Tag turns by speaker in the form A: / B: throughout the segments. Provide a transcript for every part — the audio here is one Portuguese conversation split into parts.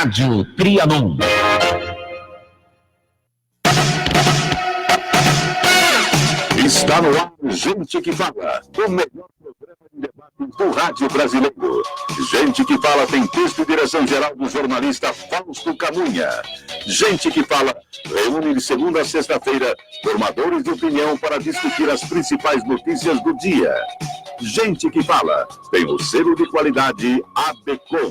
A: Rádio Trianon. Está no ar Gente que Fala, o melhor programa de debate do rádio brasileiro. Gente que Fala tem texto e direção geral do jornalista Fausto Camunha. Gente que Fala reúne de segunda a sexta-feira formadores de opinião para discutir as principais notícias do dia. Gente que Fala tem o selo de qualidade ABECOM.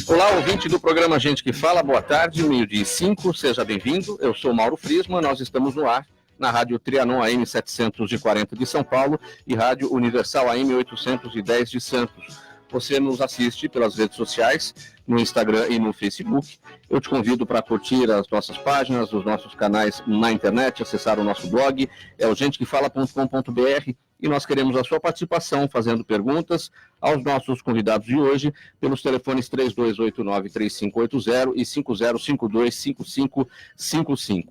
B: Olá, ouvinte do programa Gente que Fala, boa tarde, 12h05, seja bem-vindo. Eu sou Mauro Friesman, nós estamos no ar na Rádio Trianon AM 740 de São Paulo e Rádio Universal AM 810 de Santos. Você nos assiste pelas redes sociais, no Instagram e no Facebook. Eu te convido para curtir as nossas páginas, os nossos canais na internet, acessar o nosso blog, é o gentequefala.com.br, e nós queremos a sua participação, fazendo perguntas aos nossos convidados de hoje, pelos telefones 3289-3580 e 5052-5555.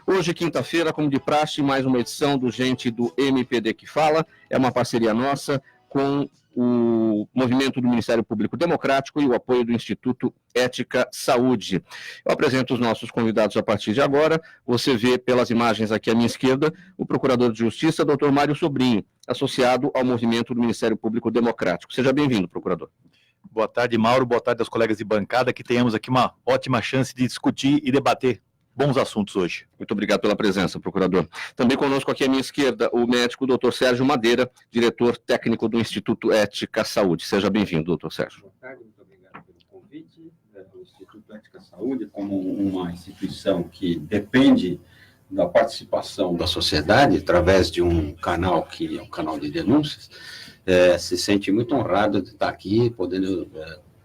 B: Hoje, quinta-feira, como de praxe, mais uma edição do Gente do MPD que Fala, é uma parceria nossa com o movimento do Ministério Público Democrático e o apoio do Instituto Ética Saúde. Eu apresento os nossos convidados a partir de agora. Você vê pelas imagens aqui à minha esquerda o Procurador de Justiça, Dr. Mário Sobrinho, associado ao movimento do Ministério Público Democrático. Seja bem-vindo, Procurador.
C: Boa tarde, Mauro. Boa tarde aos colegas de bancada, que tenhamos aqui uma ótima chance de discutir e debater bons assuntos hoje.
B: Muito obrigado pela presença, procurador. Também conosco aqui à minha esquerda, o médico Dr. Sérgio Madeira, diretor técnico do Instituto Ética Saúde. Seja bem-vindo, Dr. Sérgio.
D: Boa tarde, muito obrigado pelo convite. O Instituto Ética Saúde, como uma instituição que depende da participação da sociedade, através de um canal que é um canal de denúncias, se sente muito honrado de estar aqui, podendo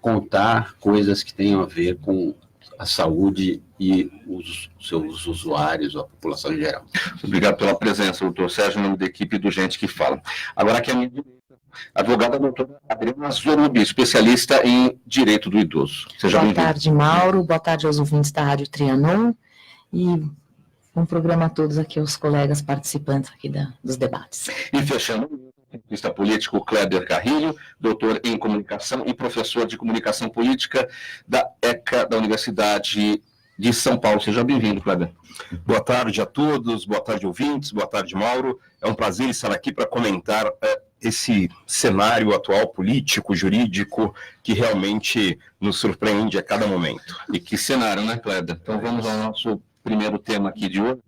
D: contar coisas que tenham a ver com a saúde e os seus usuários, a população em geral.
B: Obrigado pela presença, doutor Sérgio, em nome da equipe do Gente que Fala. Agora aqui a minha direita, a advogada doutora Adriana Zorubi, especialista em direito do idoso. Seja bem-vindo.
E: Boa tarde, Mauro. Boa tarde aos ouvintes da Rádio Trianon. E um programa a todos aqui, os colegas participantes aqui dos debates.
B: E fechando, o cientista político Kleber Carrilho, doutor em comunicação e professor de comunicação política da ECA, da Universidade de São Paulo. Seja bem-vindo, Kleber.
F: Boa tarde a todos, boa tarde, ouvintes, boa tarde, Mauro. É um prazer estar aqui para comentar esse cenário atual político, jurídico, que realmente nos surpreende a cada momento.
B: E que cenário, né, Kleber? Então vamos ao nosso primeiro tema aqui de hoje.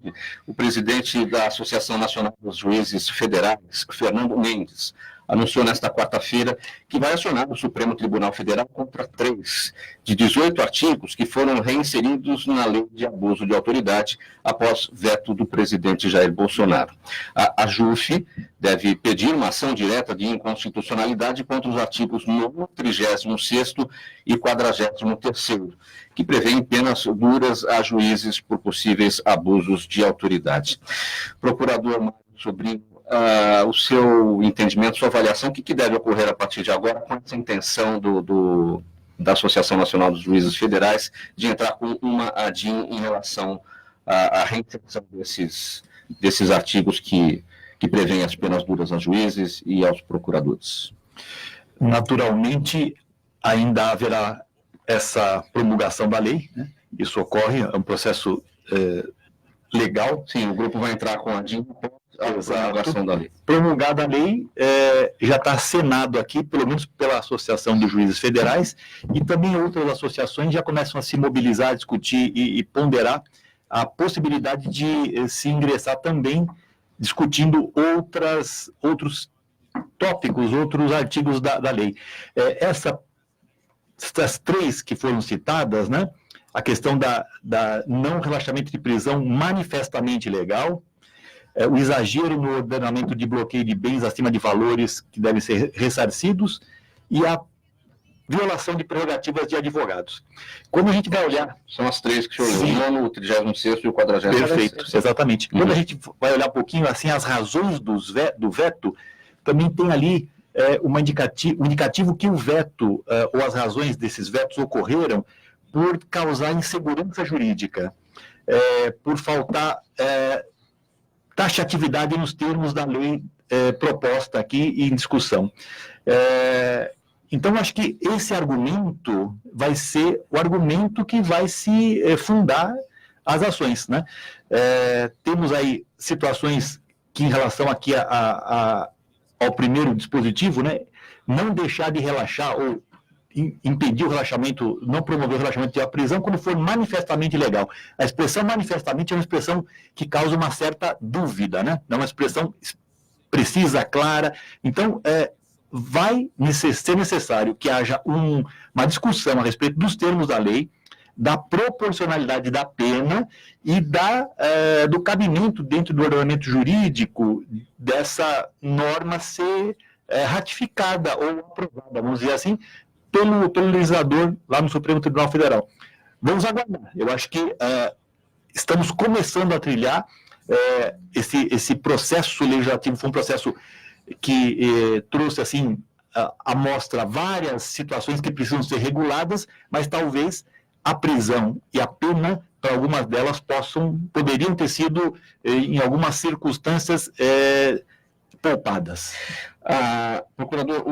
B: O presidente da Associação Nacional dos Juízes Federais, Fernando Mendes, anunciou nesta quarta-feira que vai acionar o Supremo Tribunal Federal contra 3 de 18 artigos que foram reinseridos na lei de abuso de autoridade após veto do presidente Jair Bolsonaro. A JUF deve pedir uma ação direta de inconstitucionalidade contra os artigos 9º, 36º e 43º, que prevêem penas duras a juízes por possíveis abusos de autoridade. Procurador Mário Sobrinho, o seu entendimento, sua avaliação, o que deve ocorrer a partir de agora com essa intenção da Associação Nacional dos Juízes Federais de entrar com uma ADIM em relação à reinserção desses artigos que prevêem as penas duras a juízes e aos procuradores?
C: Naturalmente, ainda haverá essa promulgação da lei, né? Isso ocorre, é um processo legal.
B: Sim, o grupo vai entrar com a ADIM a promulgação da lei.
C: Promulgada a lei, já está assinado aqui, pelo menos pela Associação de Juízes Federais, e também outras associações já começam a se mobilizar, discutir e ponderar a possibilidade de se ingressar também discutindo outros tópicos, outros artigos da lei. Essas 3 que foram citadas, né? A questão da não relaxamento de prisão manifestamente ilegal, o exagero no ordenamento de bloqueio de bens acima de valores que devem ser ressarcidos e a violação de prerrogativas de advogados. Quando a gente vai olhar...
B: São as 3 que o senhor olhou, o 36º e o 40º.
C: Perfeito, exatamente. Quando a gente vai olhar um pouquinho assim, as razões do veto, também tem ali um indicativo que o veto, ou as razões desses vetos ocorreram por causar insegurança jurídica, por faltar taxatividade nos termos da lei proposta aqui e em discussão. Então, acho que esse argumento vai ser o argumento que vai se fundar as ações, né? Temos aí situações que, em relação aqui ao primeiro dispositivo, né, não deixar de relaxar ou impedir o relaxamento, não promover o relaxamento da prisão quando for manifestamente ilegal. A expressão manifestamente é uma expressão que causa uma certa dúvida, né? Não é uma expressão precisa, clara. Então, vai ser necessário que haja uma discussão a respeito dos termos da lei, da proporcionalidade da pena e do cabimento dentro do ordenamento jurídico dessa norma ser ratificada ou aprovada, vamos dizer assim, pelo legislador lá no Supremo Tribunal Federal. Vamos aguardar. Eu acho que estamos começando a trilhar esse processo legislativo. Foi um processo que trouxe assim à mostra várias situações que precisam ser reguladas, mas talvez a prisão e a pena, para algumas delas, poderiam ter sido, em algumas circunstâncias, poupadas.
B: Procurador,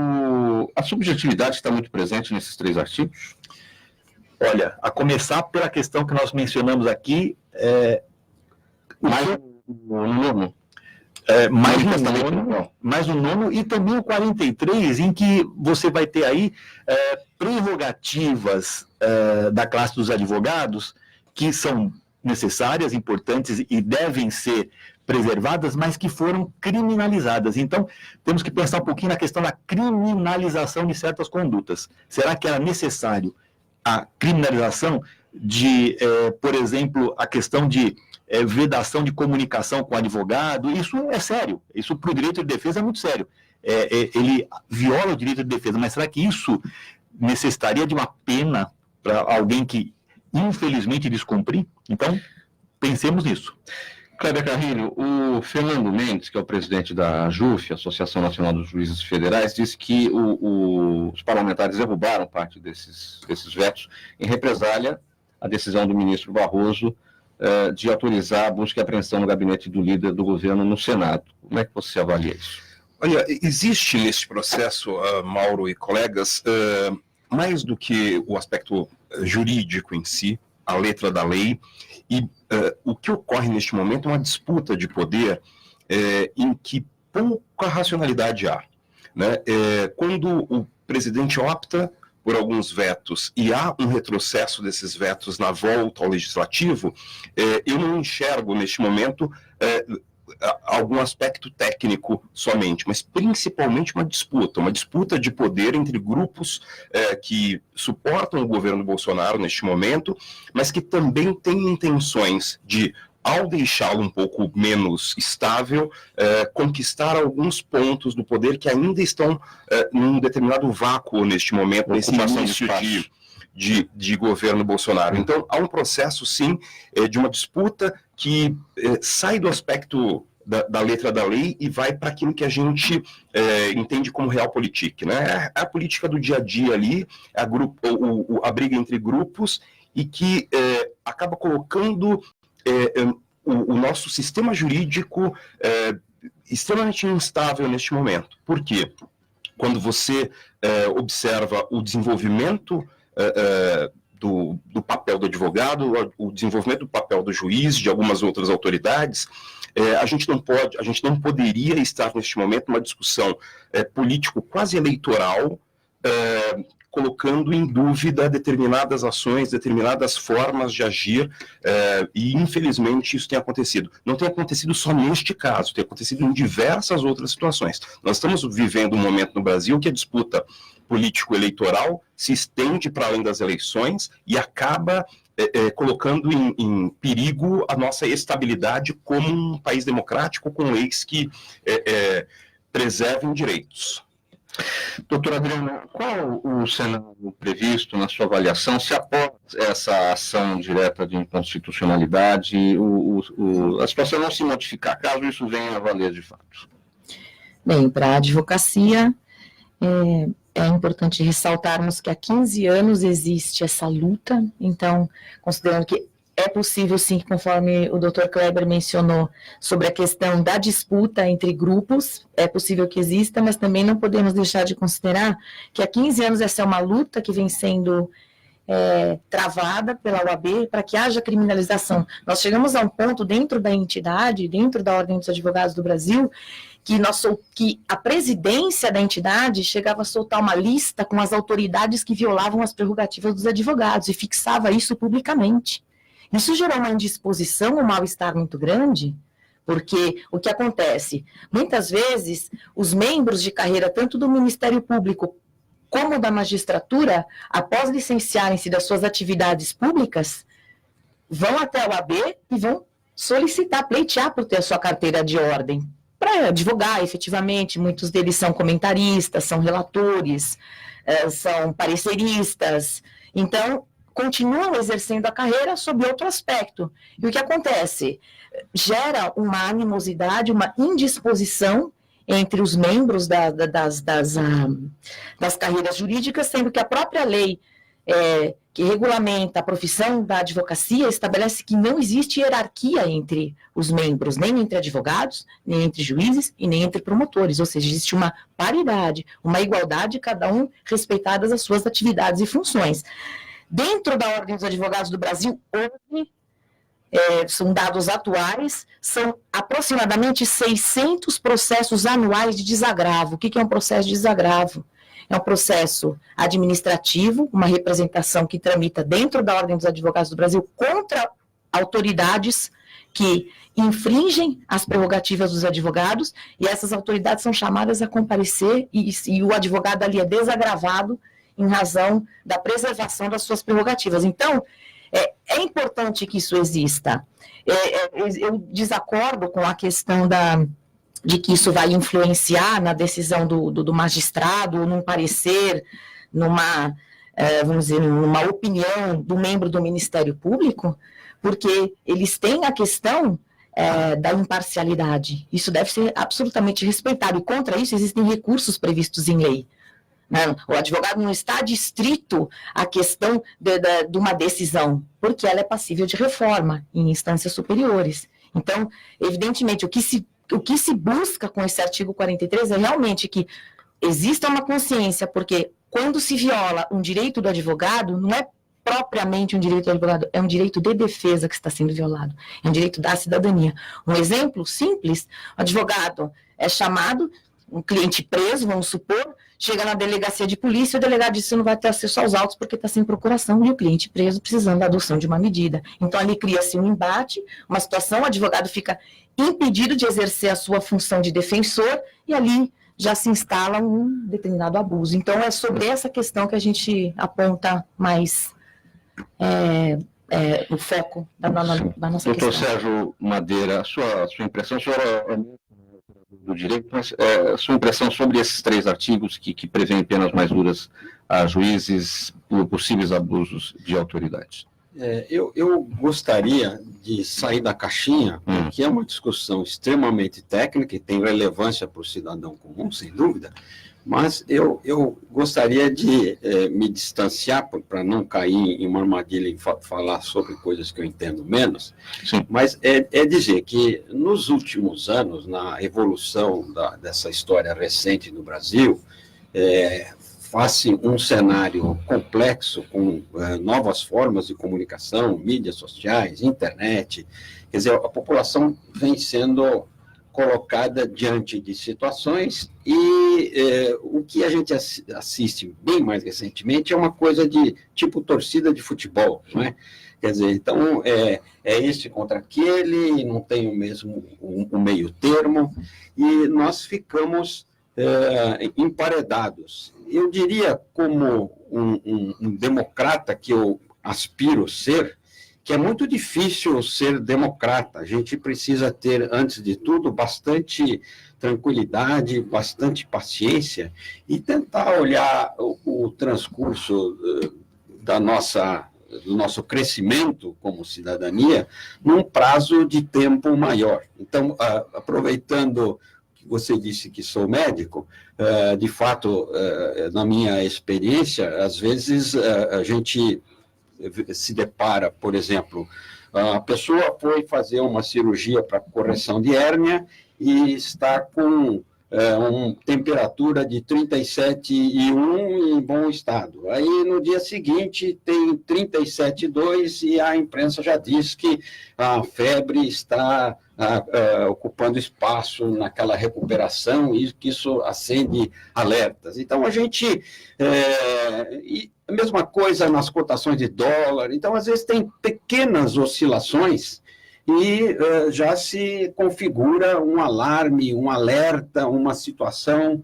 B: a subjetividade está muito presente nesses 3 artigos?
C: Olha, a começar pela questão que nós mencionamos aqui,
B: Mais no nono?
C: Mais o nono e também o 43, em que você vai ter aí prerrogativas da classe dos advogados que são necessárias, importantes e devem ser preservadas, mas que foram criminalizadas. Então, temos que pensar um pouquinho na questão da criminalização de certas condutas. Será que era necessário a criminalização de, por exemplo, a questão de vedação de comunicação com o advogado? Isso é sério. Isso, para o direito de defesa, é muito sério. Ele viola o direito de defesa, mas será que isso necessitaria de uma pena para alguém que, infelizmente, descumprir? Então, pensemos nisso.
B: Kleber Carrilho, o Fernando Mendes, que é o presidente da AJUF, Associação Nacional dos Juízes Federais, disse que os parlamentares derrubaram parte desses vetos em represália à decisão do ministro Barroso de autorizar a busca e apreensão no gabinete do líder do governo no Senado. Como é que você avalia isso?
F: Olha, existe neste processo, Mauro e colegas, mais do que o aspecto jurídico em si, a letra da lei, e o que ocorre neste momento é uma disputa de poder em que pouca racionalidade há, né? Quando o presidente opta por alguns vetos e há um retrocesso desses vetos na volta ao legislativo, eu não enxergo neste momento algum aspecto técnico somente, mas principalmente uma disputa de poder entre grupos que suportam o governo Bolsonaro neste momento, mas que também têm intenções de, ao deixá-lo um pouco menos estável, conquistar alguns pontos do poder que ainda estão num determinado vácuo neste momento, nesse início de governo Bolsonaro. Então, há um processo, sim, de uma disputa que sai do aspecto da letra da lei e vai para aquilo que a gente entende como realpolitik, né? A política do dia a dia ali, a briga entre grupos e que acaba colocando o nosso sistema jurídico extremamente instável neste momento. Por quê? Quando você observa o desenvolvimento do papel do advogado, o desenvolvimento do papel do juiz, de algumas outras autoridades, a gente não poderia estar neste momento numa discussão político quase eleitoral, colocando em dúvida determinadas ações, determinadas formas de agir, e infelizmente isso tem acontecido. Não tem acontecido só neste caso, tem acontecido em diversas outras situações. Nós estamos vivendo um momento no Brasil que a disputa político-eleitoral se estende para além das eleições e acaba colocando em perigo a nossa estabilidade como um país democrático com leis que preservem direitos.
B: Doutor Adriano, qual o cenário previsto na sua avaliação se após essa ação direta de inconstitucionalidade a situação não se modificar, caso isso venha a valer de fato?
E: Bem, para a advocacia, é importante ressaltarmos que há 15 anos existe essa luta, então, considerando que é possível, sim, conforme o Dr. Kleber mencionou, sobre a questão da disputa entre grupos, é possível que exista, mas também não podemos deixar de considerar que há 15 anos essa é uma luta que vem sendo travada pela OAB para que haja criminalização. Nós chegamos a um ponto dentro da entidade, dentro da Ordem dos Advogados do Brasil, que a presidência da entidade chegava a soltar uma lista com as autoridades que violavam as prerrogativas dos advogados e fixava isso publicamente. Isso gerou uma indisposição, um mal-estar muito grande, porque o que acontece? Muitas vezes, os membros de carreira, tanto do Ministério Público como da magistratura, após licenciarem-se das suas atividades públicas, vão até a OAB e vão solicitar, pleitear por ter a sua carteira de ordem, para advogar efetivamente. Muitos deles são comentaristas, são relatores, são pareceristas, então continuam exercendo a carreira sob outro aspecto. E o que acontece? Gera uma animosidade, uma indisposição entre os membros das carreiras jurídicas, sendo que a própria lei que regulamenta a profissão da advocacia estabelece que não existe hierarquia entre os membros, nem entre advogados, nem entre juízes e nem entre promotores, ou seja, existe uma paridade, uma igualdade, cada um respeitadas as suas atividades e funções. Dentro da Ordem dos Advogados do Brasil, hoje, são dados atuais, são aproximadamente 600 processos anuais de desagravo. O que é um processo de desagravo? É um processo administrativo, uma representação que tramita dentro da Ordem dos Advogados do Brasil contra autoridades que infringem as prerrogativas dos advogados, e essas autoridades são chamadas a comparecer, e o advogado ali é desagravado em razão da preservação das suas prerrogativas. Então, é importante que isso exista. Eu desacordo com a questão de que isso vai influenciar na decisão do magistrado, num parecer, vamos dizer, numa opinião do membro do Ministério Público, porque eles têm a questão da imparcialidade. Isso deve ser absolutamente respeitado, e contra isso existem recursos previstos em lei. O advogado não está adstrito à questão de uma decisão, porque ela é passível de reforma em instâncias superiores. Então, evidentemente, o que se busca com esse artigo 43 é realmente que exista uma consciência, porque quando se viola um direito do advogado, não é propriamente um direito do advogado, é um direito de defesa que está sendo violado, é um direito da cidadania. Um exemplo simples: o advogado é chamado, um cliente preso, vamos supor, chega na delegacia de polícia, o delegado diz que não vai ter acesso aos autos porque está sem procuração, e o cliente preso precisando da adoção de uma medida. Então, ali cria-se um embate, uma situação, o advogado fica impedido de exercer a sua função de defensor, e ali já se instala um determinado abuso. Então, é sobre essa questão que a gente aponta mais o foco da nossa questão.
B: Doutor Sérgio Madeira, a sua impressão, o senhor do direito, mas sua impressão sobre esses 3 artigos que prevêem penas mais duras a juízes por possíveis abusos de autoridade?
D: Eu gostaria de sair da caixinha, que é uma discussão extremamente técnica e tem relevância para o cidadão comum, sem dúvida, mas eu gostaria de me distanciar para não cair em uma armadilha e falar sobre coisas que eu entendo menos.
B: Sim.
D: Mas dizer que nos últimos anos, na evolução dessa história recente no Brasil, face um cenário complexo, com novas formas de comunicação, mídias sociais, internet, quer dizer, a população vem sendo colocada diante de situações e o que a gente assiste bem mais recentemente é uma coisa de tipo torcida de futebol, não é? Quer dizer, então é este contra aquele, não tem o mesmo o meio termo, e nós ficamos emparedados. Eu diria, como um democrata que eu aspiro ser, que é muito difícil ser democrata. A gente precisa ter, antes de tudo, bastante tranquilidade, bastante paciência e tentar olhar o transcurso do nosso crescimento como cidadania num prazo de tempo maior. Então, aproveitando que você disse que sou médico, de fato, na minha experiência, às vezes a gente se depara, por exemplo, A pessoa foi fazer uma cirurgia para correção de hérnia e está com uma temperatura de 37,1 em bom estado. Aí, no dia seguinte, tem 37,2 e a imprensa já diz que a febre está ocupando espaço naquela recuperação e que isso acende alertas. Então, a gente... e a mesma coisa nas cotações de dólar. Então, às vezes, tem pequenas oscilações e já se configura um alarme, um alerta, uma situação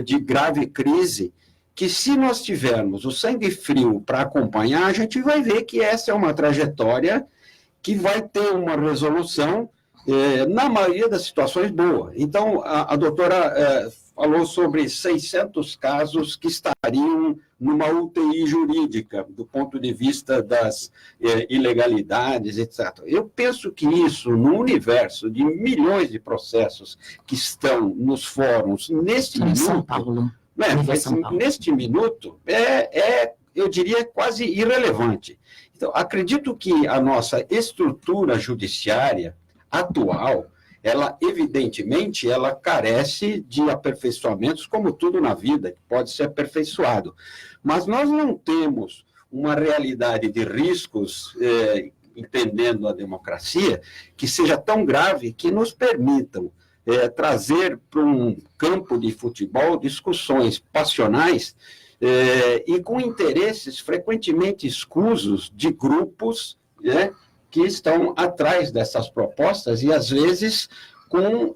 D: de grave crise, que se nós tivermos o sangue frio para acompanhar, a gente vai ver que essa é uma trajetória que vai ter uma resolução, na maioria das situações, boa. Então, a doutora falou sobre 600 casos que estariam numa UTI jurídica, do ponto de vista das ilegalidades, etc. Eu penso que isso, no universo de milhões de processos que estão nos fóruns, neste minuto...
E: São Paulo.
D: Neste minuto, eu diria, quase irrelevante. Então, acredito que a nossa estrutura judiciária atual, ela, evidentemente, ela carece de aperfeiçoamentos, como tudo na vida, que pode ser aperfeiçoado. Mas nós não temos uma realidade de riscos, entendendo a democracia, que seja tão grave que nos permitam trazer para um campo de futebol discussões passionais e com interesses frequentemente escusos de grupos que estão atrás dessas propostas e, às vezes, com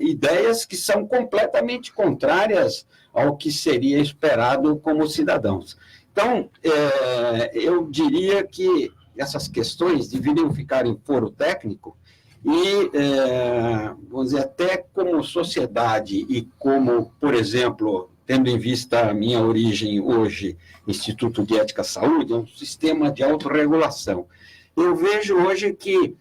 D: ideias que são completamente contrárias ao que seria esperado como cidadãos. Então, eu diria que essas questões deveriam ficar em foro técnico e, vamos dizer, até como sociedade e como, por exemplo, tendo em vista a minha origem hoje, Instituto de Ética e Saúde, é um sistema de autorregulação. Eu vejo hoje que,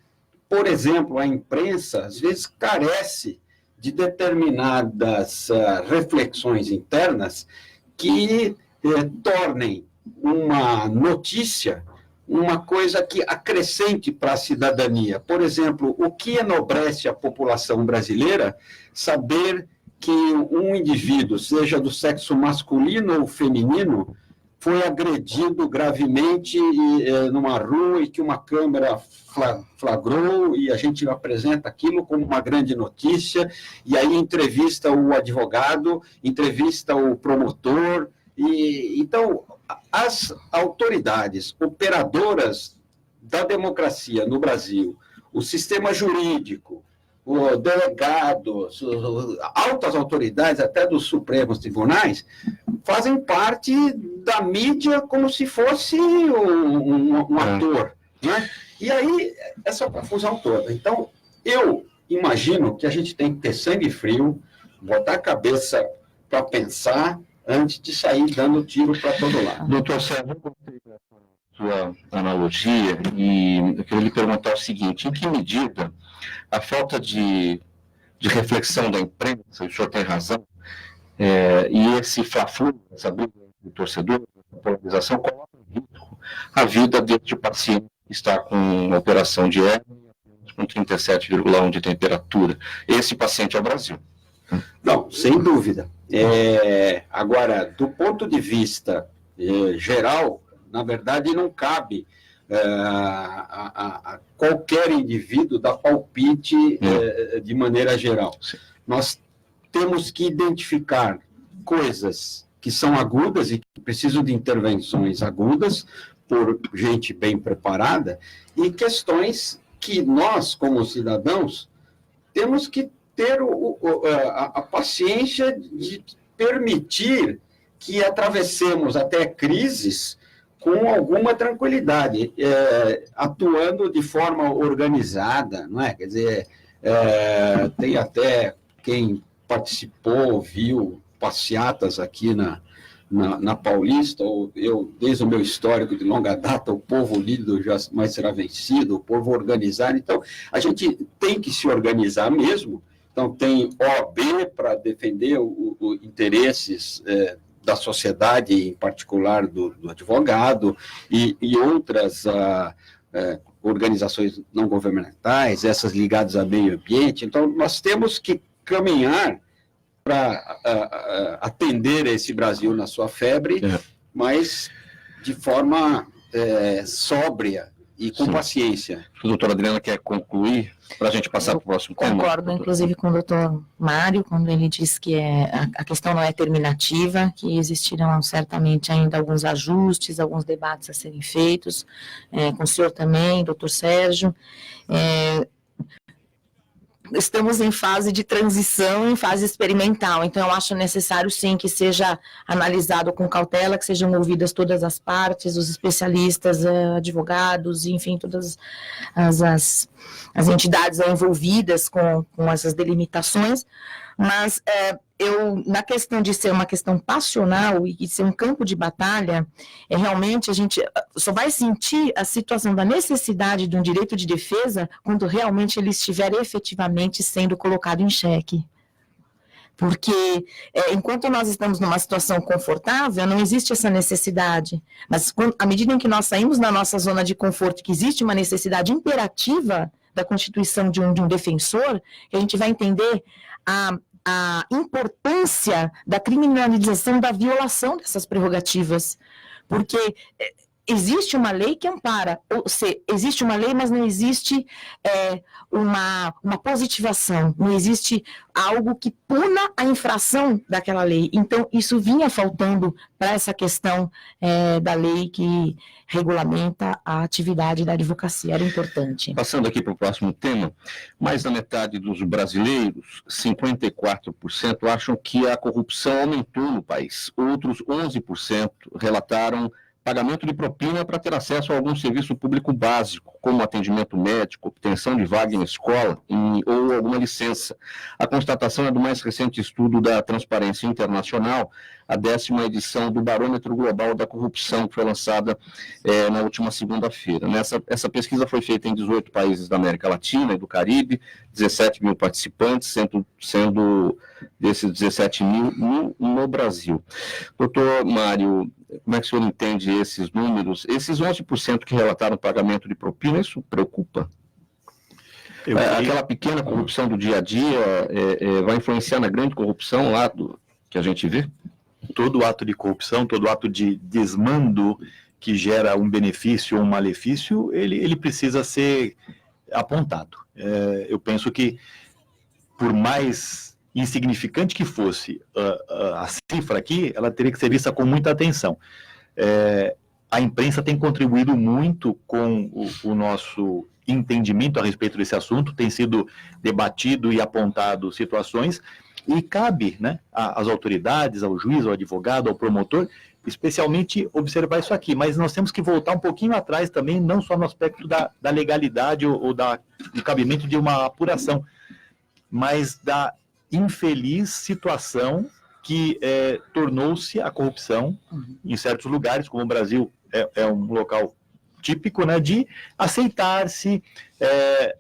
D: por exemplo, a imprensa, às vezes, carece de determinadas reflexões internas que tornem uma notícia uma coisa que acrescente para a cidadania. Por exemplo, o que enobrece a população brasileira saber que um indivíduo, seja do sexo masculino ou feminino, foi agredido gravemente numa rua e que uma câmera flagrou e a gente apresenta aquilo como uma grande notícia e aí entrevista o advogado, entrevista o promotor. Então, as autoridades operadoras da democracia no Brasil, o sistema jurídico, o delegados, altas autoridades, até dos Supremos Tribunais, fazem parte da mídia como se fosse um ator. Né? E aí, essa confusão toda. Então, eu imagino que a gente tem que ter sangue frio, botar a cabeça para pensar antes de sair dando tiro para todo lado.
B: Doutor Sérgio, eu gostei da sua analogia e eu queria lhe perguntar o seguinte: em que medida a falta de reflexão da imprensa, o senhor tem razão, e esse fla-flu, essa briga do torcedor, essa polarização, coloca em risco a vida deste paciente que está com uma operação de hérnia com 37,1 de temperatura. Esse paciente é o Brasil.
D: Não, sem dúvida. Agora, do ponto de vista geral, na verdade, não cabe a qualquer indivíduo dar palpite de maneira geral.
B: Sim.
D: Nós temos que identificar coisas que são agudas e que precisam de intervenções agudas por gente bem preparada e questões que nós, como cidadãos, temos que ter a paciência de permitir que atravessemos até crises com alguma tranquilidade, atuando de forma organizada, não é? Quer dizer, tem até quem participou, viu passeatas aqui na Paulista, eu, desde o meu histórico de longa data, o povo unido jamais será vencido, o povo organizado. Então, a gente tem que se organizar mesmo. Então, tem OAB para defender os interesses da sociedade, em particular do advogado, e outras organizações não governamentais, essas ligadas ao meio ambiente. Então, nós temos que caminhar para atender esse Brasil na sua febre, mas de forma sóbria e com paciência.
B: A doutora Adriana quer concluir para a gente passar para o próximo tema?
E: Concordo, inclusive, com o doutor Mário, quando ele diz que a questão não é terminativa, que existirão certamente ainda alguns ajustes, alguns debates a serem feitos, com o senhor também, doutor Sérgio. Estamos em fase de transição, em fase experimental, então eu acho necessário sim que seja analisado com cautela, que sejam ouvidas todas as partes, os especialistas, advogados, enfim, todas as entidades envolvidas com essas delimitações, mas na questão de ser uma questão passional e de ser um campo de batalha, realmente a gente só vai sentir a situação da necessidade de um direito de defesa quando realmente ele estiver efetivamente sendo colocado em xeque. Porque enquanto nós estamos numa situação confortável, não existe essa necessidade. Mas à medida em que nós saímos da nossa zona de conforto, que existe uma necessidade imperativa da constituição de um defensor, que a gente vai entender a importância da criminalização da violação dessas prerrogativas, porque existe uma lei que ampara, ou seja, existe uma lei, mas não existe uma positivação, não existe algo que puna a infração daquela lei. Então, isso vinha faltando para essa questão da lei que regulamenta a atividade da advocacia, era importante.
B: Passando aqui para o próximo tema, mais da metade dos brasileiros, 54%, acham que a corrupção aumentou no país. Outros 11% relataram pagamento de propina para ter acesso a algum serviço público básico, como atendimento médico, obtenção de vaga em escola ou alguma licença. A constatação é do mais recente estudo da Transparência Internacional, a 10ª edição do Barômetro Global da Corrupção, que foi lançada na última segunda-feira. Essa pesquisa foi feita em 18 países da América Latina e do Caribe, 17 mil participantes, sendo desses 17 mil no Brasil. Doutor Mário, como é que o senhor entende esses números? Esses 11% que relataram pagamento de propina, isso preocupa? Aquela pequena corrupção do dia a dia vai influenciar na grande corrupção lá que a gente vê?
C: Todo ato de corrupção, todo ato de desmando que gera um benefício ou um malefício, ele precisa ser apontado. Eu penso que, por mais insignificante que fosse a cifra aqui, ela teria que ser vista com muita atenção. A imprensa tem contribuído muito com o nosso entendimento a respeito desse assunto, tem sido debatido e apontado situações, e cabe, né, às autoridades, ao juiz, ao advogado, ao promotor, especialmente observar isso aqui, mas nós temos que voltar um pouquinho atrás também, não só no aspecto da legalidade ou do cabimento de uma apuração, mas da infeliz situação que tornou-se a corrupção em certos lugares, como o Brasil é um local típico, né, de aceitar-se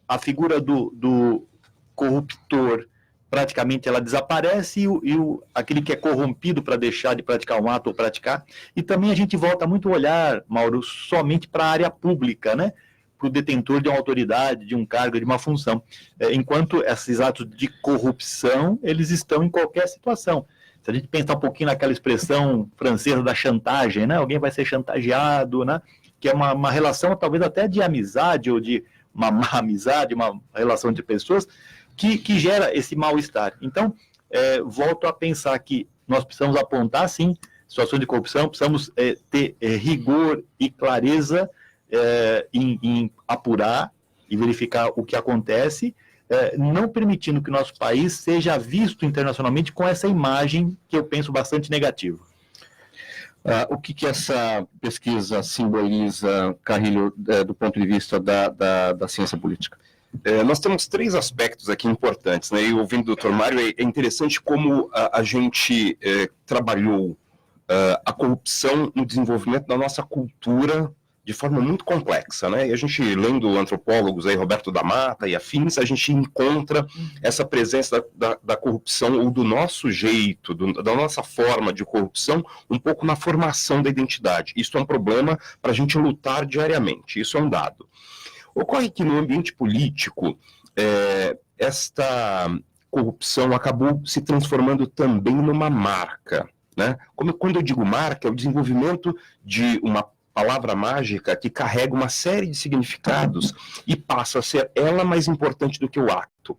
C: a figura do corruptor. Praticamente ela desaparece e aquele que é corrompido para deixar de praticar um ato ou praticar. E também a gente volta muito a olhar, Mauro, somente para a área pública, né? Para o detentor de uma autoridade, de um cargo, de uma função. Enquanto esses atos de corrupção, eles estão em qualquer situação. Se a gente pensar um pouquinho naquela expressão francesa da chantagem, né? Alguém vai ser chantageado, né? Que é uma relação talvez até de amizade ou de uma má amizade, uma relação de pessoas que gera esse mal-estar. Então, volto a pensar que nós precisamos apontar, sim, situações de corrupção, precisamos ter rigor e clareza em apurar e verificar o que acontece, não permitindo que o nosso país seja visto internacionalmente com essa imagem que eu penso bastante negativa.
B: O que essa pesquisa simboliza, Carrilho, do ponto de vista da ciência política?
F: Nós temos 3 aspectos aqui importantes, né? E ouvindo o Dr. Mário, é interessante como a gente trabalhou a corrupção no desenvolvimento da nossa cultura de forma muito complexa, né? E a gente, lendo antropólogos aí, Roberto da Mata e afins, a gente encontra essa presença da corrupção, ou do nosso jeito, da nossa forma de corrupção, um pouco na formação da identidade. Isso é um problema para a gente lutar diariamente, isso é um dado. Ocorre que no ambiente político, esta corrupção acabou se transformando também numa marca, né? Quando eu digo marca, é o desenvolvimento de uma palavra mágica que carrega uma série de significados e passa a ser ela mais importante do que o ato.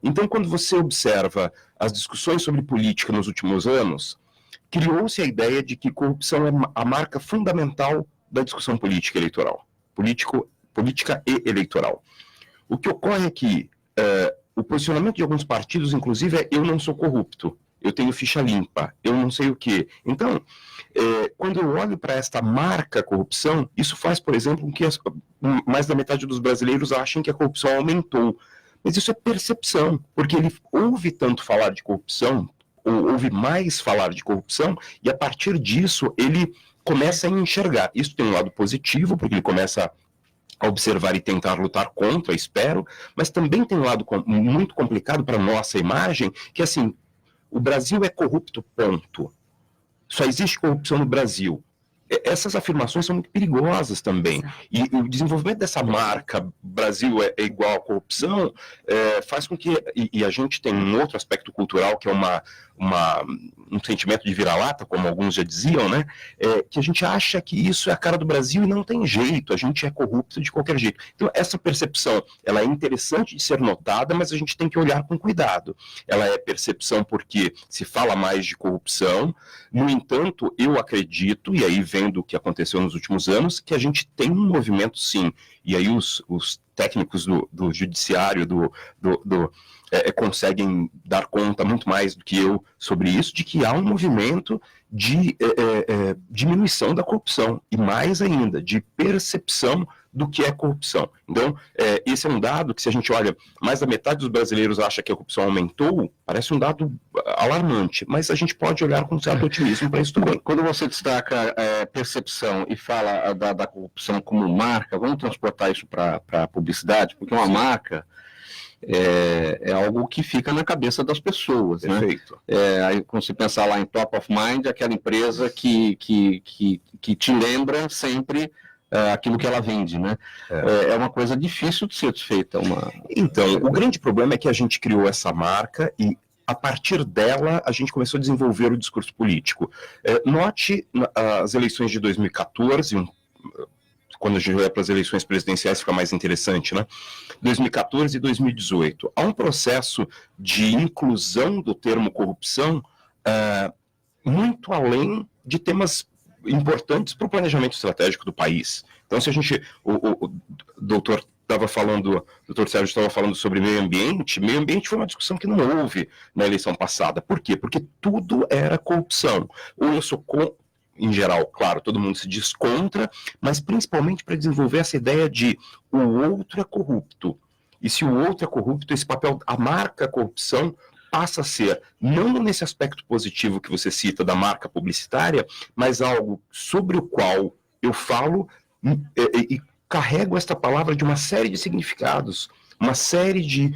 F: Então, quando você observa as discussões sobre política nos últimos anos, criou-se a ideia de que corrupção é a marca fundamental da discussão política e eleitoral. Política e eleitoral. O que ocorre é que o posicionamento de alguns partidos, inclusive, é eu não sou corrupto, eu tenho ficha limpa, eu não sei o quê. Então, quando eu olho para esta marca corrupção, isso faz, por exemplo, com que mais da metade dos brasileiros achem que a corrupção aumentou. Mas isso é percepção, porque ele ouve tanto falar de corrupção, ou ouve mais falar de corrupção, e a partir disso ele começa a enxergar. Isso tem um lado positivo, porque ele começa a observar e tentar lutar contra, espero, mas também tem um lado muito complicado para a nossa imagem, que assim, o Brasil é corrupto, ponto. Só existe corrupção no Brasil. Essas afirmações são muito perigosas também. E o desenvolvimento dessa marca Brasil é igual a corrupção faz com que... E a gente tem um outro aspecto cultural que é um sentimento de vira-lata, como alguns já diziam, né? Que a gente acha que isso é a cara do Brasil e não tem jeito, a gente é corrupto de qualquer jeito. Então, essa percepção, ela é interessante de ser notada, mas a gente tem que olhar com cuidado. Ela é percepção porque se fala mais de corrupção, no entanto, eu acredito, e aí vendo o que aconteceu nos últimos anos, que a gente tem um movimento, sim, e aí os técnicos do judiciário, conseguem dar conta muito mais do que eu sobre isso, de que há um movimento de diminuição da corrupção, e mais ainda, de percepção do que é corrupção. Então, esse é um dado que, se a gente olha, mais da metade dos brasileiros acha que a corrupção aumentou, parece um dado alarmante, mas a gente pode olhar com certo otimismo para isso também.
B: Quando você destaca percepção e fala da corrupção como marca, vamos transportar isso para a publicidade, porque uma marca é algo que fica na cabeça das pessoas.
F: Perfeito.
B: Né? Aí, quando você pensar lá em top of mind, aquela empresa que te lembra sempre aquilo que ela vende, né? É uma coisa difícil de ser feita.
F: Então, o grande problema é que a gente criou essa marca e, a partir dela, a gente começou a desenvolver o discurso político. Note as eleições de 2014, quando a gente vai para as eleições presidenciais fica mais interessante, né? 2014 e 2018. Há um processo de inclusão do termo corrupção muito além de temas importantes para o planejamento estratégico do país. Então, se a gente... O doutor Sérgio estava falando sobre meio ambiente foi uma discussão que não houve na eleição passada. Por quê? Porque tudo era corrupção. Ou eu sou em geral, claro, todo mundo se diz contra, mas principalmente para desenvolver essa ideia de o outro é corrupto. E se o outro é corrupto, esse papel, a marca corrupção, passa a ser, não nesse aspecto positivo que você cita da marca publicitária, mas algo sobre o qual eu falo e carrego esta palavra de uma série de significados, uma série de...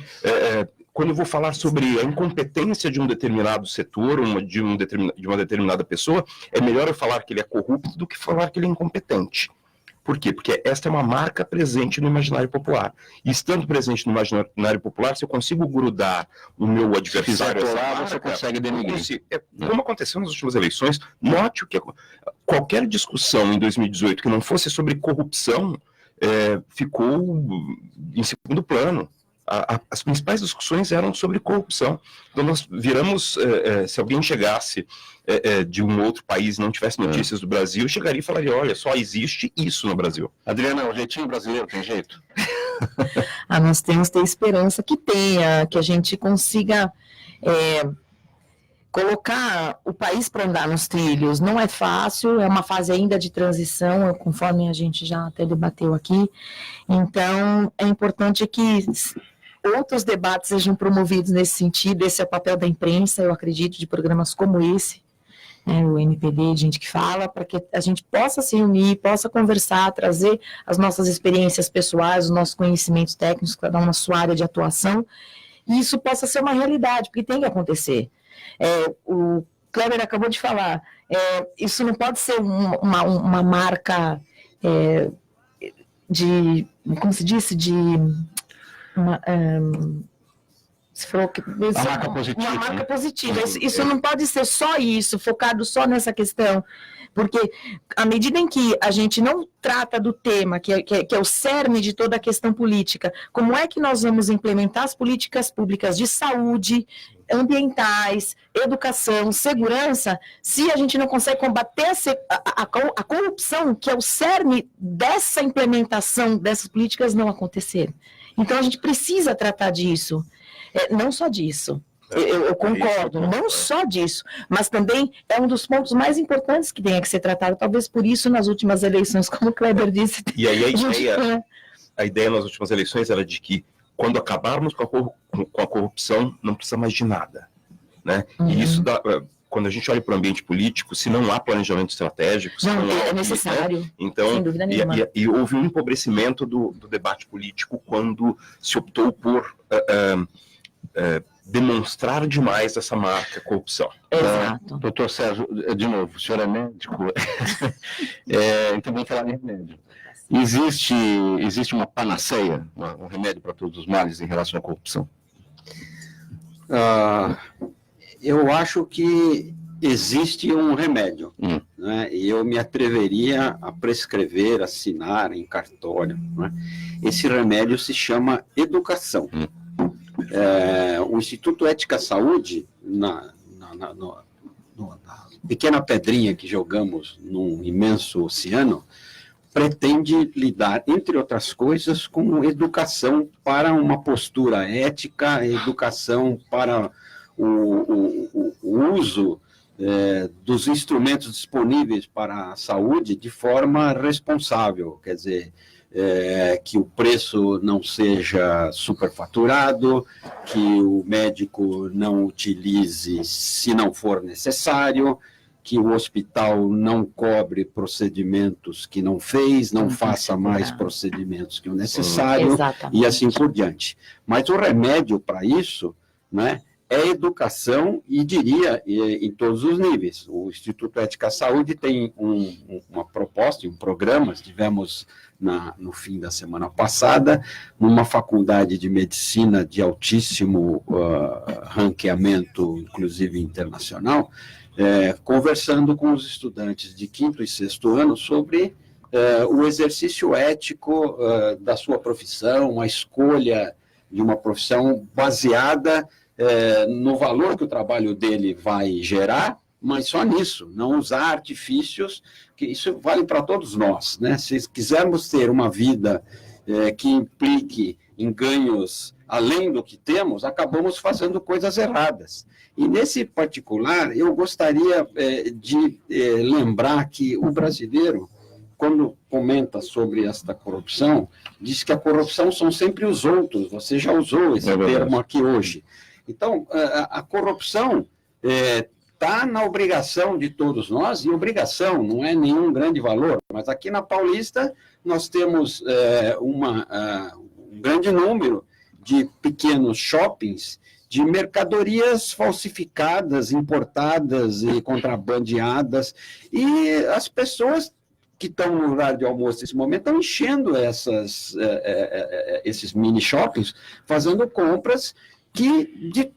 F: quando eu vou falar sobre a incompetência de um determinado setor, de uma determinada pessoa, é melhor eu falar que ele é corrupto do que falar que ele é incompetente. Por quê? Porque esta é uma marca presente no imaginário popular. E estando presente no imaginário popular, se eu consigo grudar o meu adversário...
B: Se quiser colar, você consegue denegrir.
F: Como aconteceu nas últimas eleições, note o que qualquer discussão em 2018 que não fosse sobre corrupção ficou em segundo plano. As principais discussões eram sobre corrupção. Então nós viramos, se alguém chegasse de um outro país e não tivesse notícias do Brasil, chegaria e falaria, olha, só existe isso no Brasil.
B: Adriana, o jeitinho brasileiro tem jeito?
E: Nós temos que ter esperança que tenha, que a gente consiga colocar o país para andar nos trilhos. Não é fácil, é uma fase ainda de transição, conforme a gente já até debateu aqui. Então, é importante que outros debates sejam promovidos nesse sentido. Esse é o papel da imprensa, eu acredito, de programas como esse, o NPD, gente que fala, para que a gente possa se unir, possa conversar, trazer as nossas experiências pessoais, os nossos conhecimentos técnicos, cada um na sua área de atuação, e isso possa ser uma realidade, porque tem que acontecer. O Kleber acabou de falar, isso não pode ser uma marca como se disse, você falou que
B: Uma marca positiva.
E: Uma marca positiva. Isso não pode ser só isso, focado só nessa questão, porque à medida em que a gente não trata do tema, que é o cerne de toda a questão política, como é que nós vamos implementar as políticas públicas de saúde, ambientais, educação, segurança, se a gente não consegue combater a corrupção, que é o cerne dessa implementação dessas políticas, não acontecer. Então, a gente precisa tratar disso. Não só disso, eu concordo, não só disso, mas também é um dos pontos mais importantes que tem que ser tratado, talvez por isso nas últimas eleições, como o Kleber disse.
F: E aí a ideia nas últimas eleições era de que quando acabarmos com a corrupção, não precisa mais de nada, né? E isso quando a gente olha para o ambiente político, se não há planejamento estratégico...
E: Não é necessário, né?
F: Então,
E: sem dúvida nenhuma.
F: E houve um empobrecimento do debate político quando se optou por demonstrar demais essa marca corrupção.
E: Exato.
B: Doutor Sérgio, de novo, o senhor é médico, então vamos falar de remédio. Existe uma panaceia, um remédio para todos os males em relação à corrupção?
D: Eu acho que existe um remédio, né? E eu me atreveria a prescrever, assinar em cartório, né? Esse remédio se chama educação. O Instituto Ética Saúde, na pequena pedrinha que jogamos num imenso oceano, pretende lidar, entre outras coisas, com educação para uma postura ética, educação para o uso dos instrumentos disponíveis para a saúde de forma responsável, quer dizer, que o preço não seja superfaturado, que o médico não utilize se não for necessário, que o hospital não cobre procedimentos que não fez, não faça mais procedimentos que o necessário,
E: Exatamente.
D: e assim por diante. Mas o remédio para isso, né, é educação, e diria em todos os níveis. O Instituto Ética Saúde tem uma proposta, um programa, estivemos no fim da semana passada, numa faculdade de medicina de altíssimo ranqueamento, inclusive internacional, conversando com os estudantes de 5º e 6º ano sobre o exercício ético da sua profissão, a escolha de uma profissão baseada no valor que o trabalho dele vai gerar, mas só nisso, não usar artifícios, que isso vale para todos nós, né? Se quisermos ter uma vida que implique em ganhos além do que temos, acabamos fazendo coisas erradas. E nesse particular, eu gostaria de lembrar que o brasileiro, quando comenta sobre esta corrupção, diz que a corrupção são sempre os outros. Você já usou esse termo aqui hoje. Então, a corrupção está na obrigação de todos nós, e obrigação não é nenhum grande valor, mas aqui na Paulista nós temos um grande número de pequenos shoppings de mercadorias falsificadas, importadas e contrabandeadas, e as pessoas que estão no horário de almoço nesse momento estão enchendo esses mini shoppings, fazendo compras que, de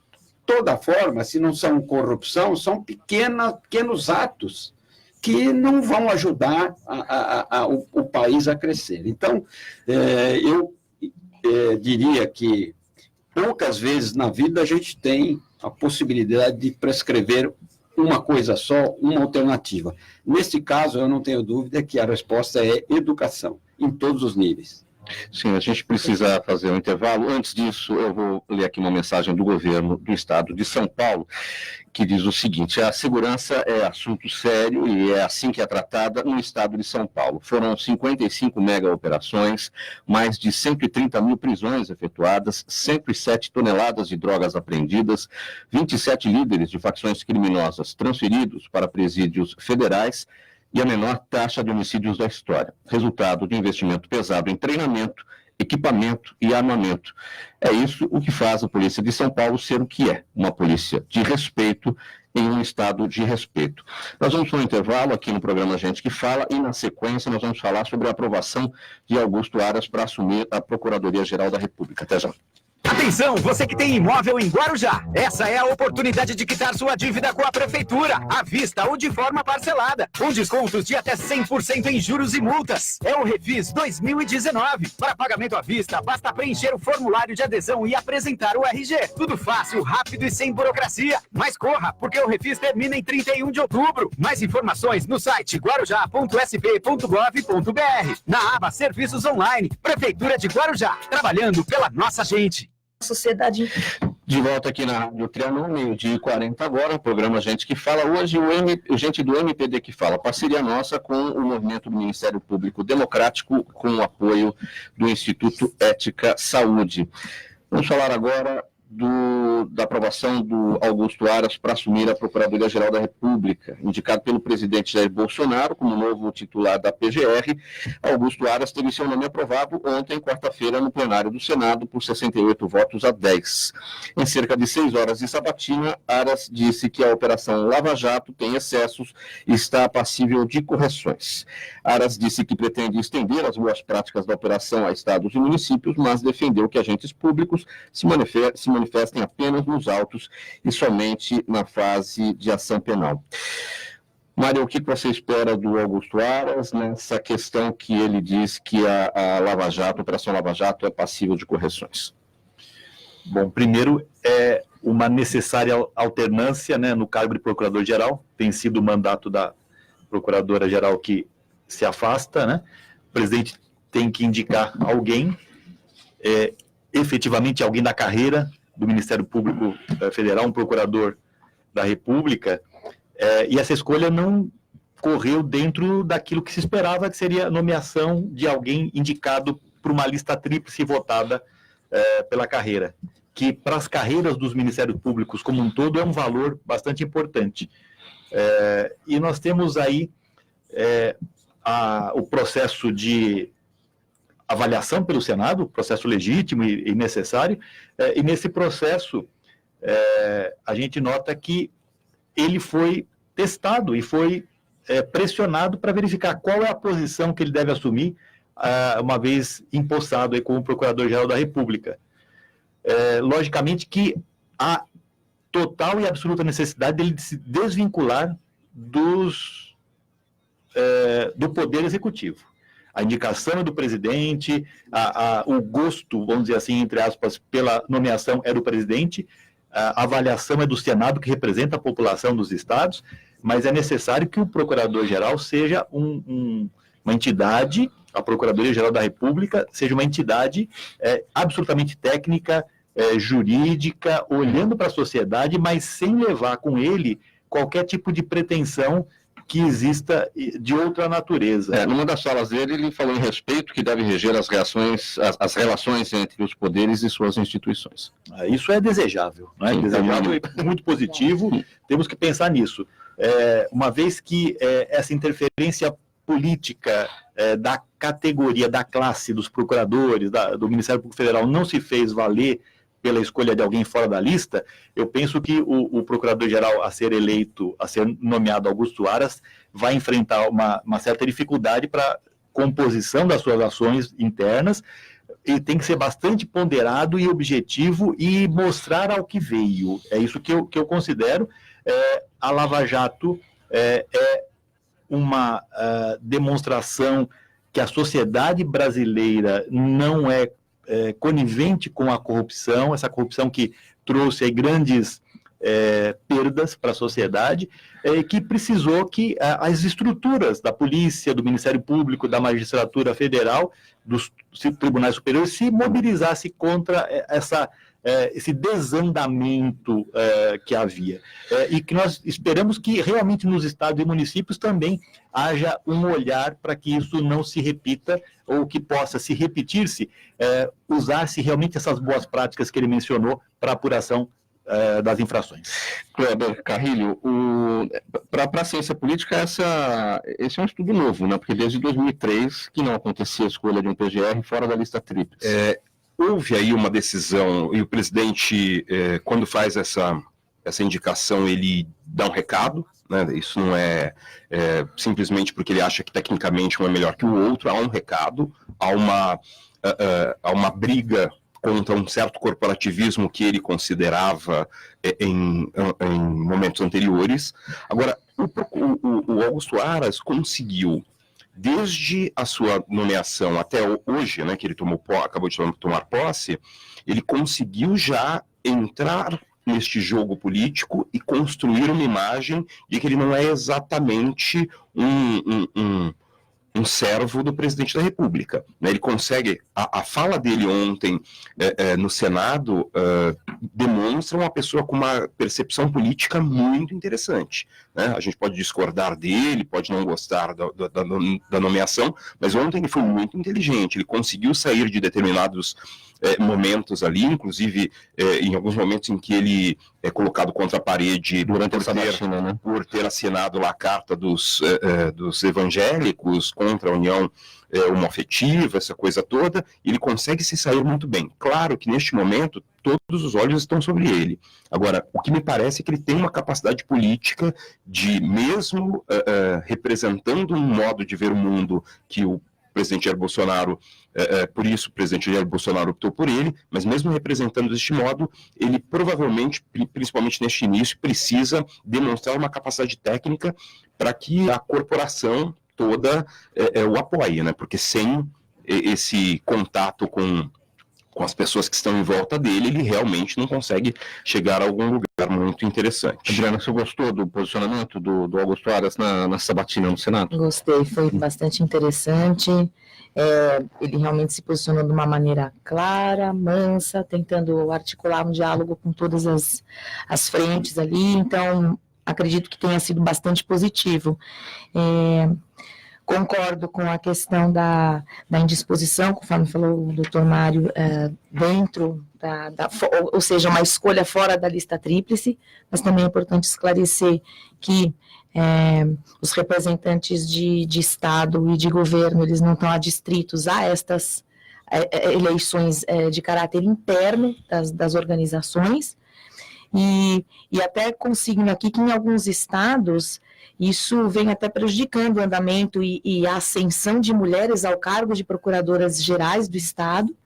D: toda forma, se não são corrupção, são pequenos atos que não vão ajudar o país a crescer. Então, eu diria que poucas vezes na vida a gente tem a possibilidade de prescrever uma coisa só, uma alternativa. Neste caso, eu não tenho dúvida que a resposta é educação, em todos os níveis.
B: Sim, a gente precisa fazer um intervalo. Antes disso, eu vou ler aqui uma mensagem do governo do estado de São Paulo, que diz o seguinte: a segurança é assunto sério e é assim que é tratada no estado de São Paulo. Foram 55 mega operações, mais de 130 mil prisões efetuadas, 107 toneladas de drogas apreendidas, 27 líderes de facções criminosas transferidos para presídios federais, e a menor taxa de homicídios da história, resultado de investimento pesado em treinamento, equipamento e armamento. É isso o que faz a Polícia de São Paulo ser o que é, uma polícia de respeito em um estado de respeito. Nós vamos para um intervalo aqui no programa Gente que Fala e, na sequência, nós vamos falar sobre a aprovação de Augusto Aras para assumir a Procuradoria-Geral da República. Até já.
G: Atenção, você que tem imóvel em Guarujá. Essa é a oportunidade de quitar sua dívida com a Prefeitura, à vista ou de forma parcelada, com descontos de até 100% em juros e multas. É o Refis 2019. Para pagamento à vista, basta preencher o formulário de adesão e apresentar o RG. Tudo fácil, rápido e sem burocracia. Mas corra, porque o Refis termina em 31 de outubro. Mais informações no site guarujá.sp.gov.br. Na aba Serviços Online. Prefeitura de Guarujá, trabalhando pela nossa gente.
E: Sociedade.
B: De volta aqui na Rádio Trianon, 12h40 agora, programa Gente que Fala. Hoje o Gente do MPD que Fala, parceria nossa com o movimento do Ministério Público Democrático, com o apoio do Instituto Ética Saúde. Vamos falar agora da aprovação do Augusto Aras para assumir a Procuradoria-Geral da República. Indicado pelo presidente Jair Bolsonaro como novo titular da PGR, Augusto Aras teve seu nome aprovado ontem, quarta-feira, no plenário do Senado, por 68 votos a 10. Em cerca de 6 horas de sabatina, Aras disse que a Operação Lava Jato tem excessos e está passível de correções. Aras disse que pretende estender as boas práticas da operação a estados e municípios, mas defendeu que agentes públicos se manifestem apenas nos autos e somente na fase de ação penal. Mário, o que você espera do Augusto Aras nessa questão que ele diz que a Lava Jato, a Operação Lava Jato, é passível de correções?
C: Bom, primeiro é uma necessária alternância, né, no cargo de procurador-geral. Tem sido o mandato da procuradora-geral que se afasta, né? O presidente tem que indicar alguém, efetivamente alguém da carreira do Ministério Público Federal, um procurador da República, e essa escolha não correu dentro daquilo que se esperava, que seria a nomeação de alguém indicado por uma lista tríplice votada pela carreira, que para as carreiras dos Ministérios Públicos como um todo é um valor bastante importante. E nós temos aí o processo de avaliação pelo Senado, processo legítimo e necessário, e nesse processo a gente nota que ele foi testado e foi pressionado para verificar qual é a posição que ele deve assumir uma vez empossado aí como Procurador-Geral da República. Logicamente que há total e absoluta necessidade dele de se desvincular do Poder Executivo. A indicação é do presidente, o gosto, vamos dizer assim, entre aspas, pela nomeação é do presidente, a avaliação é do Senado, que representa a população dos estados, mas é necessário que o Procurador-Geral seja uma entidade, a Procuradoria-Geral da República, seja uma entidade absolutamente técnica, jurídica, olhando para a sociedade, mas sem levar com ele qualquer tipo de pretensão que exista de outra natureza.
B: Numa das falas dele, ele falou em respeito que deve reger as relações entre os poderes e suas instituições.
C: Isso é desejável, não é?
B: Sim,
C: desejável e muito positivo, temos que pensar nisso. Uma vez que essa interferência política da categoria, da classe dos procuradores, do Ministério Público Federal não se fez valer pela escolha de alguém fora da lista, eu penso que o procurador-geral a ser eleito, a ser nomeado Augusto Aras, vai enfrentar uma certa dificuldade para composição das suas ações internas, e tem que ser bastante ponderado e objetivo e mostrar ao que veio. É isso que eu considero. A Lava Jato é uma demonstração que a sociedade brasileira não é conivente com a corrupção, essa corrupção que trouxe aí grandes perdas para a sociedade, que precisou que as estruturas da polícia, do Ministério Público, da magistratura federal, dos tribunais superiores, se mobilizasse contra esse desandamento que havia. E que nós esperamos que realmente nos estados e municípios também haja um olhar para que isso não se repita, ou que possa se repetir-se, usar-se realmente essas boas práticas que ele mencionou para a apuração das infrações.
B: Kleber Carrilho, para a ciência política, esse é um estudo novo, né? Porque desde 2003 que não acontecia a escolha de um PGR fora da lista tríplice.
F: Houve aí uma decisão, e o presidente, quando faz essa essa indicação ele dá um recado, né? Isso não é simplesmente porque ele acha que tecnicamente um é melhor que o outro, há um recado, há uma briga contra um certo corporativismo que ele considerava em momentos anteriores. Agora, o Augusto Aras conseguiu, desde a sua nomeação até hoje, né, que ele acabou de tomar posse, ele conseguiu já entrar neste jogo político e construir uma imagem de que ele não é exatamente um servo do presidente da República. Ele consegue, a fala dele ontem no Senado demonstra uma pessoa com uma percepção política muito interessante, né? A gente pode discordar dele, pode não gostar da nomeação, mas ontem ele foi muito inteligente, ele conseguiu sair de determinados momentos ali, inclusive em alguns momentos em que ele é colocado contra a parede durante essa vacina, né? Por ter assinado lá a carta dos evangélicos contra a união homoafetiva, essa coisa toda, ele consegue se sair muito bem. Claro que neste momento todos os olhos estão sobre ele. Agora, o que me parece é que ele tem uma capacidade política de, mesmo representando um modo de ver o mundo que o presidente Jair Bolsonaro, por isso o presidente Jair Bolsonaro optou por ele, mas mesmo representando deste modo, ele provavelmente, principalmente neste início, precisa demonstrar uma capacidade técnica para que a corporação toda o apoie, né? Porque sem esse contato com as pessoas que estão em volta dele, ele realmente não consegue chegar a algum lugar muito interessante.
B: Adriana, você gostou do posicionamento do Augusto Aras na sabatina no Senado?
E: Gostei, foi bastante interessante. Ele realmente se posicionou de uma maneira clara, mansa, tentando articular um diálogo com todas as frentes ali, então acredito que tenha sido bastante positivo. Concordo com a questão da indisposição, conforme falou o doutor Mário, dentro ou seja, uma escolha fora da lista tríplice, mas também é importante esclarecer que os representantes de Estado e de governo, eles não estão adstritos a estas eleições de caráter interno das organizações, e até consigno aqui que em alguns estados isso vem até prejudicando o andamento e a ascensão de mulheres ao cargo de procuradoras gerais do Estado,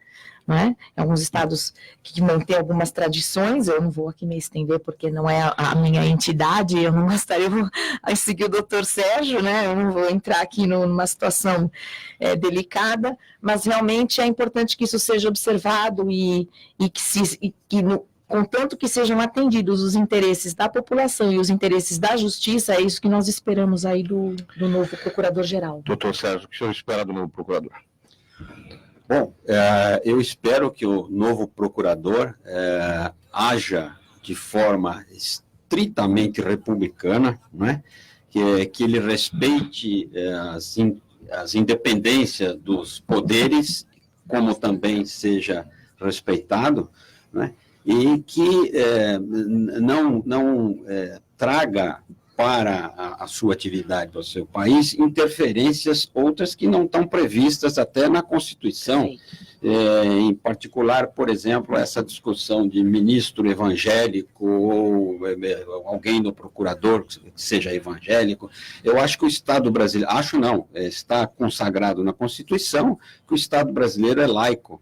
E: né? Em alguns estados que mantêm algumas tradições, eu não vou aqui me estender porque não é a minha entidade, eu não gostaria de seguir o doutor Sérgio, né? Eu não vou entrar aqui numa situação delicada, mas realmente é importante que isso seja observado e contanto que sejam atendidos os interesses da população e os interesses da justiça, é isso que nós esperamos aí do novo procurador-geral.
B: Doutor Sérgio, o que o senhor espera do novo procurador?
D: Bom, eu espero que o novo procurador haja de forma estritamente republicana, não é? Que ele respeite as independências dos poderes, como também seja respeitado, não é? E que não traga para a sua atividade, para o seu país, interferências outras que não estão previstas até na Constituição, em particular, por exemplo, essa discussão de ministro evangélico ou alguém do procurador que seja evangélico. Eu acho que o Estado brasileiro, está consagrado na Constituição que o Estado brasileiro é laico.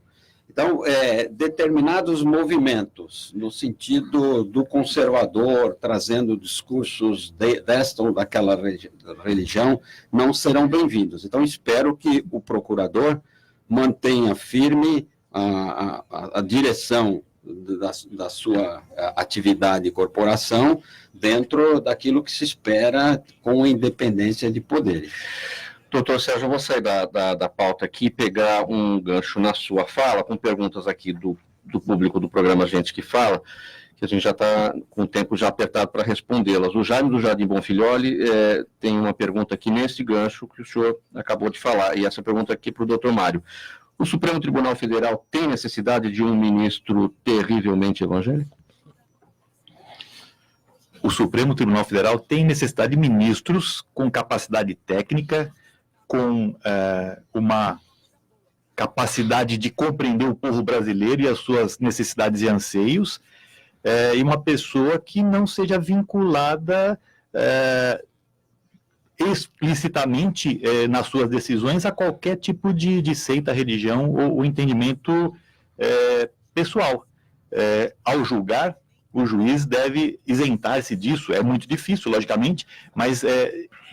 D: Então, determinados movimentos, no sentido do conservador, trazendo discursos desta ou daquela religião, não serão bem-vindos. Então, espero que o procurador mantenha firme a direção da sua atividade e corporação dentro daquilo que se espera com a independência de poderes.
B: Doutor Sérgio, eu vou sair da pauta aqui e pegar um gancho na sua fala, com perguntas aqui do público do programa Gente que Fala, que a gente já está com o tempo já apertado para respondê-las. O Jaime do Jardim Bonfilholi tem uma pergunta aqui nesse gancho que o senhor acabou de falar, e essa pergunta aqui para o doutor Mário. O Supremo Tribunal Federal tem necessidade de um ministro terrivelmente evangélico?
C: O Supremo Tribunal Federal tem necessidade de ministros com capacidade técnica, com uma capacidade de compreender o povo brasileiro e as suas necessidades e anseios, e uma pessoa que não seja vinculada explicitamente nas suas decisões a qualquer tipo de seita, religião ou entendimento pessoal. Ao julgar, o juiz deve isentar-se disso. É muito difícil, logicamente, mas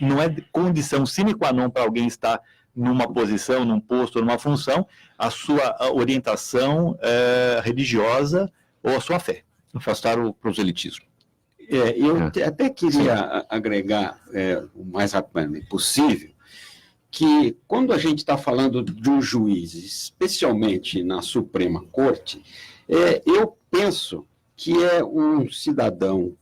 C: não é condição sine qua non para alguém estar numa posição, num posto, numa função, a sua orientação religiosa ou a sua fé.
B: Afastar o proselitismo.
D: Eu até queria agregar o mais rapidamente possível que quando a gente está falando de um juiz, especialmente na Suprema Corte, eu penso que é um cidadão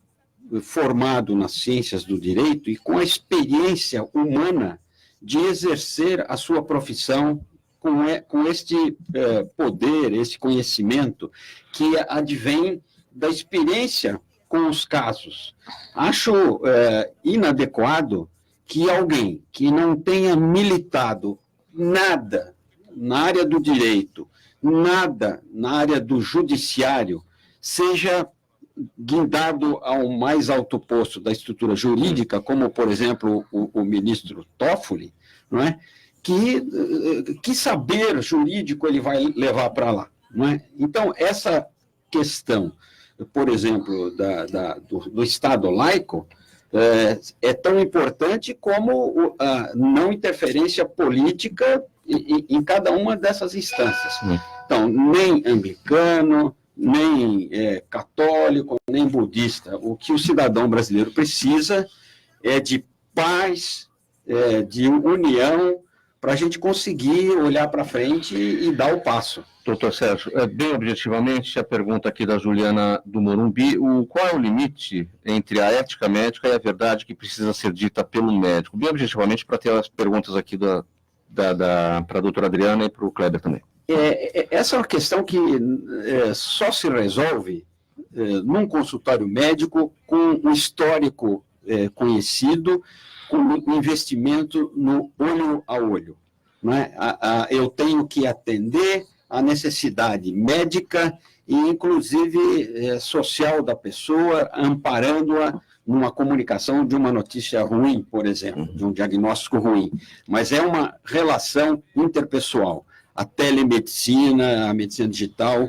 D: formado nas ciências do direito e com a experiência humana de exercer a sua profissão com este poder, esse conhecimento que advém da experiência com os casos. Acho inadequado que alguém que não tenha militado nada na área do direito, nada na área do judiciário, seja guindado ao mais alto posto da estrutura jurídica, como, por exemplo, o ministro Toffoli, não é? Que saber jurídico ele vai levar para lá, não é? Então, essa questão, por exemplo, do Estado laico, é tão importante como a não interferência política em cada uma dessas instâncias. Então, nem anglicano, nem católico, nem budista. O que o cidadão brasileiro precisa é de paz, de união, para a gente conseguir olhar para frente e dar o passo.
B: Doutor Sérgio, bem objetivamente, a pergunta aqui da Juliana do Morumbi, qual é o limite entre a ética médica e a verdade que precisa ser dita pelo médico? Bem objetivamente, para ter as perguntas aqui para a doutora Adriana e para o Kleber também.
D: Essa é uma questão que só se resolve num consultório médico com um histórico conhecido, com um investimento no olho a olho. Não é? Eu tenho que atender a necessidade médica e, inclusive, social da pessoa, amparando-a numa comunicação de uma notícia ruim, por exemplo, de um diagnóstico ruim. Mas é uma relação interpessoal. A telemedicina, a medicina digital,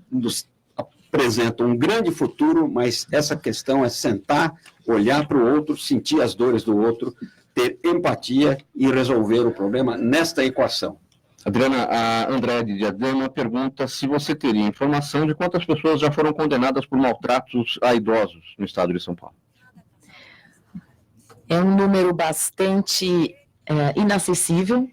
D: nos apresentam um grande futuro, mas essa questão é sentar, olhar para o outro, sentir as dores do outro, ter empatia e resolver o problema nesta equação.
B: Adriana, a André de Diadema pergunta se você teria informação de quantas pessoas já foram condenadas por maltratos a idosos no estado de São Paulo.
E: É um número bastante inacessível,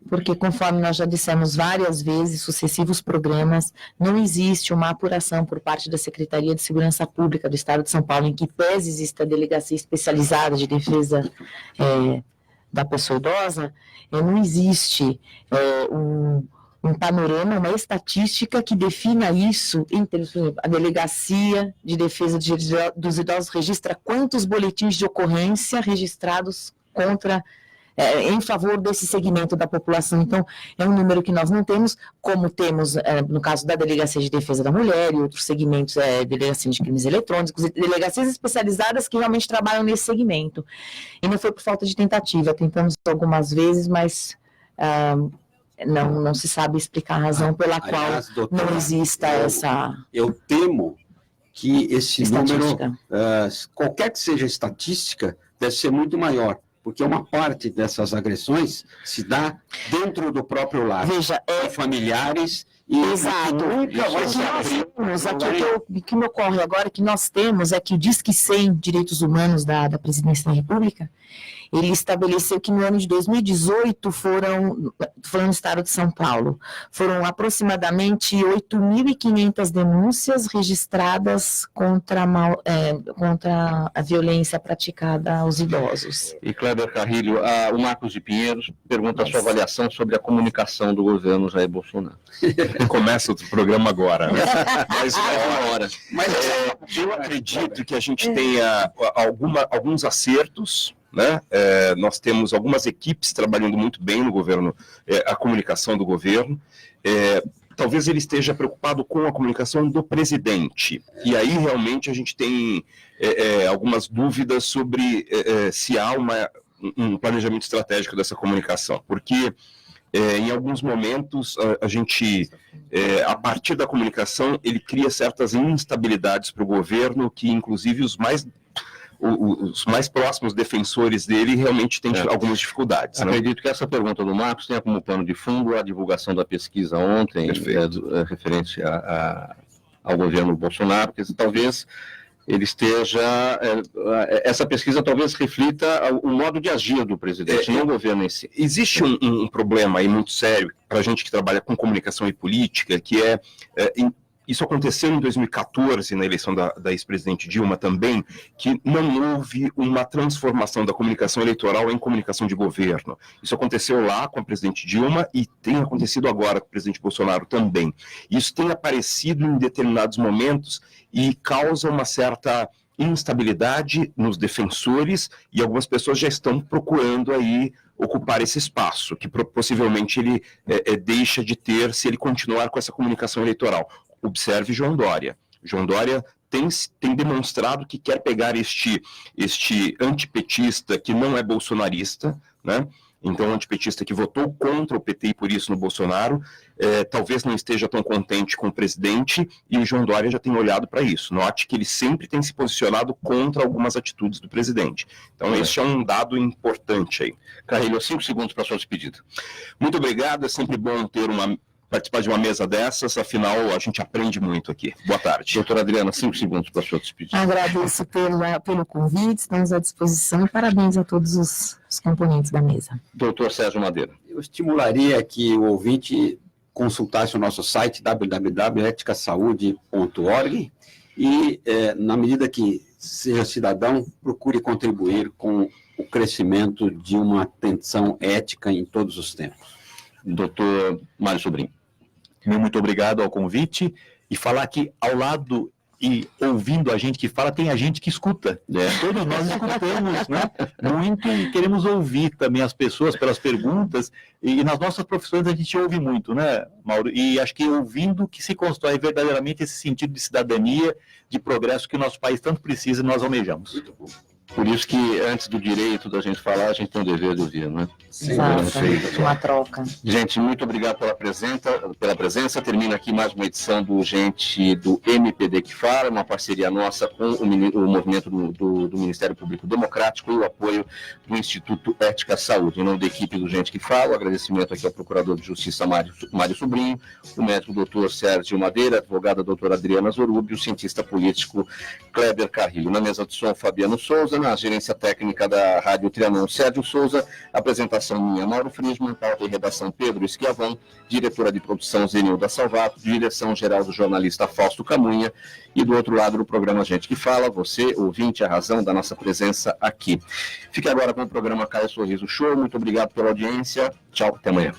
E: porque, conforme nós já dissemos várias vezes, sucessivos programas, não existe uma apuração por parte da Secretaria de Segurança Pública do Estado de São Paulo, em que pese existe a delegacia especializada de defesa da pessoa idosa, não existe um panorama, uma estatística que defina isso. Por exemplo, a Delegacia de Defesa dos Idosos registra quantos boletins de ocorrência registrados em favor desse segmento da população. Então, é um número que nós não temos, como temos no caso da Delegacia de Defesa da Mulher e outros segmentos, Delegacia de Crimes Eletrônicos, delegacias especializadas que realmente trabalham nesse segmento. E não foi por falta de tentativa, tentamos algumas vezes, mas não se sabe explicar a razão pela qual doutora, não exista essa...
D: Eu temo que esse número, qualquer que seja a estatística, deve ser muito maior, porque uma parte dessas agressões se dá dentro do próprio lar.
E: Veja,
D: familiares e
E: exato.
D: Nunca vai se abrir.
E: O que me ocorre agora que nós temos é que o Disque 100 Direitos Humanos da Presidência da República, ele estabeleceu que no ano de 2018 foram no estado de São Paulo, foram aproximadamente 8.500 denúncias registradas contra a violência praticada aos idosos.
B: E Kleber Carrilho, o Marcos de Pinheiros pergunta a sua avaliação sobre a comunicação do governo Jair Bolsonaro.
F: Começa o programa agora, né?
B: Mas uma hora.
F: Mas eu acredito que a gente tenha alguns acertos, né? Nós temos algumas equipes trabalhando muito bem no governo, a comunicação do governo. talvez ele esteja preocupado com a comunicação do presidente. E aí realmente a gente tem algumas dúvidas sobre se há um planejamento estratégico dessa comunicação, porque em alguns momentos a gente, a partir da comunicação, ele cria certas instabilidades para o governo, que inclusive os mais próximos defensores dele realmente têm algumas dificuldades. Né?
B: Acredito que essa pergunta do Marcos tenha como pano de fundo a divulgação da pesquisa ontem, referente ao governo Bolsonaro, porque talvez ele esteja... essa pesquisa talvez reflita o modo de agir do presidente, não o governo em si.
F: Existe um problema aí muito sério para a gente que trabalha com comunicação e política, que isso aconteceu em 2014, na eleição da ex-presidente Dilma também, que não houve uma transformação da comunicação eleitoral em comunicação de governo. Isso aconteceu lá com a presidente Dilma e tem acontecido agora com o presidente Bolsonaro também. Isso tem aparecido em determinados momentos e causa uma certa instabilidade nos defensores, e algumas pessoas já estão procurando aí ocupar esse espaço, que possivelmente ele deixa de ter se ele continuar com essa comunicação eleitoral. Observe João Dória. João Dória tem demonstrado que quer pegar este antipetista que não é bolsonarista, né? Então, um antipetista que votou contra o PT e por isso no Bolsonaro, talvez não esteja tão contente com o presidente, e o João Dória já tem olhado para isso. Note que ele sempre tem se posicionado contra algumas atitudes do presidente. Então, esse é um dado importante aí.
B: Carrilho, 5 segundos para a sua despedida.
F: Muito obrigado, é sempre bom participar de uma mesa dessas, afinal a gente aprende muito aqui. Boa tarde.
B: Doutora Adriana, 5 segundos para a sua despedida.
E: Agradeço pelo convite, estamos à disposição e parabéns a todos os componentes da mesa.
B: Doutor Sérgio Madeira.
D: Eu estimularia que o ouvinte consultasse o nosso site www.eticasaude.org e, na medida que seja cidadão, procure contribuir com o crescimento de uma atenção ética em todos os tempos.
B: Doutor Mário Sobrinho.
C: Muito obrigado ao convite, e falar que ao lado e ouvindo a gente que fala, tem a gente que escuta. Todos nós escutamos, né? Muito, e queremos ouvir também as pessoas pelas perguntas, e nas nossas profissões a gente ouve muito, né, Mauro? E acho que ouvindo que se constrói verdadeiramente esse sentido de cidadania, de progresso que o nosso país tanto precisa e nós almejamos.
D: Muito bom.
B: Por isso que, antes do direito da gente falar, a gente tem o dever de ouvir, né?
E: Exato, uma troca.
B: Gente, muito obrigado pela presença. Termina aqui mais uma edição do Gente do MPD que Fala, uma parceria nossa com o movimento do Ministério Público Democrático e o apoio do Instituto Ética Saúde. Em nome da equipe do Gente que Fala, o agradecimento aqui ao Procurador de Justiça Mário Sobrinho, o médico doutor Sérgio Madeira, a advogada doutora Adriana Zorubi, o cientista político Kleber Carrilho. Na mesa de som, Fabiano Souza, na gerência técnica da Rádio Trianon, Sérgio Souza, apresentação minha, Mauro Frischmann, pauta e redação Pedro Esquiavão, diretora de produção Zenilda Salvato, direção-geral do jornalista Fausto Camunha, e do outro lado do programa Gente que Fala, você, ouvinte, a razão da nossa presença aqui. Fique agora com o programa Caio Sorriso Show, muito obrigado pela audiência, tchau, até amanhã.